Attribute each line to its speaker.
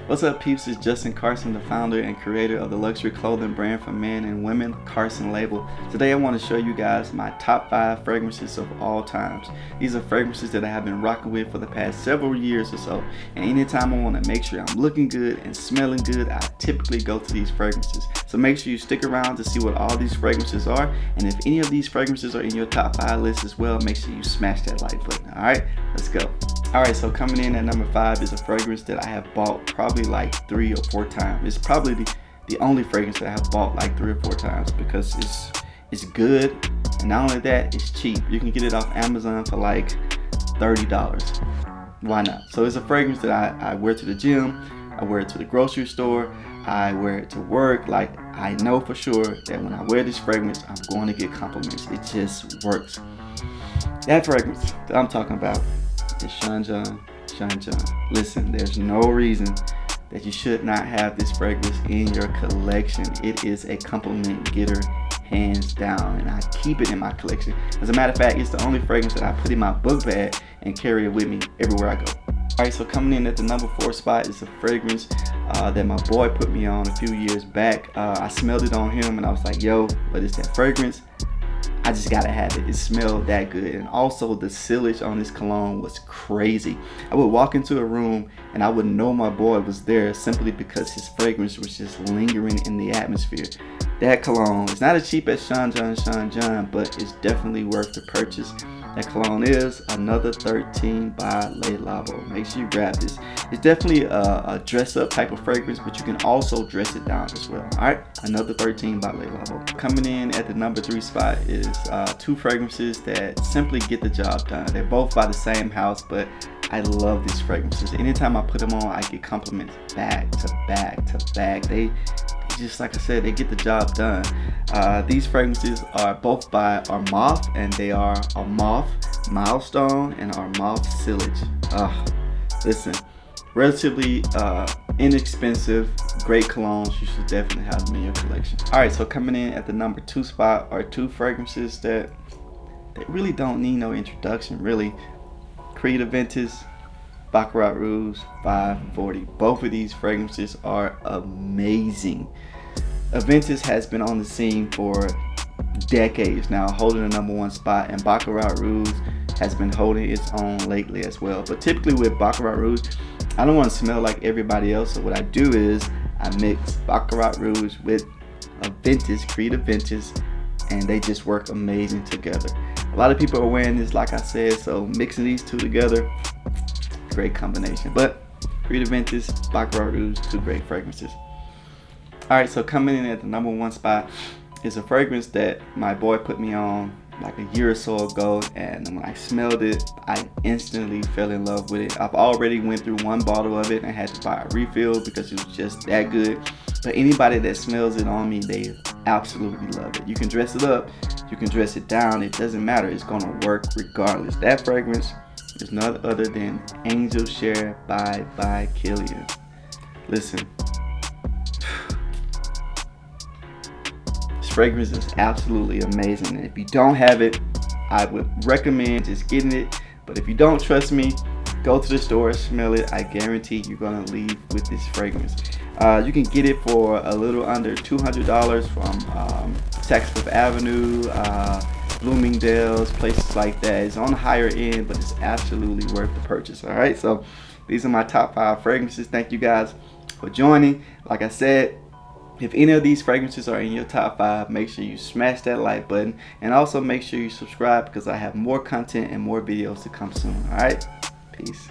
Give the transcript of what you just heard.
Speaker 1: What's up, peeps? It's Justin Carson, the founder and creator of the luxury clothing brand for men and women, Carson Label. Today I want to show you guys my top 5 fragrances of all times. These are fragrances that I have been rocking with for the past several years or so, and anytime I want to make sure I'm looking good and smelling good, I typically go to these fragrances. So make sure you stick around to see what all these fragrances are, and if any of these fragrances are in your top 5 list as well, make sure you smash that like button. Alright, let's go. Alright, so coming in at number 5 is a fragrance that I have bought probably like 3 or 4 times. It's probably the only fragrance that I have bought like 3 or 4 times because it's good, and not only that, it's cheap. You can get it off Amazon for like $30. Why not? So it's a fragrance that I wear to the gym, I wear it to the grocery store, I wear it to work. Like, I know for sure that when I wear this fragrance, I'm going to get compliments. It just works. That fragrance that I'm talking about is Sean John. Listen, there's no reason that you should not have this fragrance in your collection. It is a compliment getter, hands down, and I keep it in my collection. As a matter of fact, it's the only fragrance that I put in my book bag and carry it with me everywhere I go. Alright, so coming in at the number 4 spot is a fragrance that my boy put me on a few years back. I smelled it on him and I was like, yo, what is that fragrance? I just gotta have it. It smelled that good. And also the sillage on this cologne was crazy. I would walk into a room and I would know my boy was there simply because his fragrance was just lingering in the atmosphere. That cologne is not as cheap as Sean John, but it's definitely worth the purchase. That cologne is Another 13 by Le Labo. Make sure you grab this. It's definitely a dress up type of fragrance, but you can also dress it down as well. Alright, Another 13 by Le Labo. Coming in at the number 3 spot is 2 fragrances that simply get the job done. They're both by the same house, but I love these fragrances. Anytime I put them on, I get compliments back to back to back. They just, like I said, they get the job done. These fragrances are both by Armaf, and they are Armaf Milestone and Armaf Sillage. Listen, relatively inexpensive, great colognes. You should definitely have them in your collection. Alright, so coming in at the number 2 spot are 2 fragrances that really don't need no introduction, really. Creed Aventus, Baccarat Rouge 540. Both of these fragrances are amazing. Aventus has been on the scene for decades now, holding the number 1 spot, and Baccarat Rouge has been holding its own lately as well. But typically with Baccarat Rouge, I don't want to smell like everybody else, so what I do is I mix Baccarat Rouge with Aventus, Creed Aventus, and they just work amazing together. A lot of people are wearing this, like I said, so mixing these 2 together, great combination. But Creed Aventus, Baccarat Rouge, 2 great fragrances. Alright, so coming in at the number 1 spot is a fragrance that my boy put me on like a year or so ago, and when I smelled it, I instantly fell in love with it. I've already went through 1 bottle of it and had to buy a refill because it was just that good. But anybody that smells it on me, they absolutely love it. You can dress it up, you can dress it down, it doesn't matter. It's gonna work regardless. That fragrance is none other than Angel Share by Killian. Listen, this fragrance is absolutely amazing, and if you don't have it, I would recommend just getting it. But if you don't trust me, go to the store, smell it. I guarantee you're gonna leave with this fragrance. You can get it for a little under $200 from Saks Fifth Avenue, Bloomingdale's, places like that. It's on the higher end, but it's absolutely worth the purchase. Alright, so these are my top 5 fragrances. Thank you guys for joining. Like I said, if any of these fragrances are in your top 5, make sure you smash that like button, and also make sure you subscribe because I have more content and more videos to come soon. Alright, peace.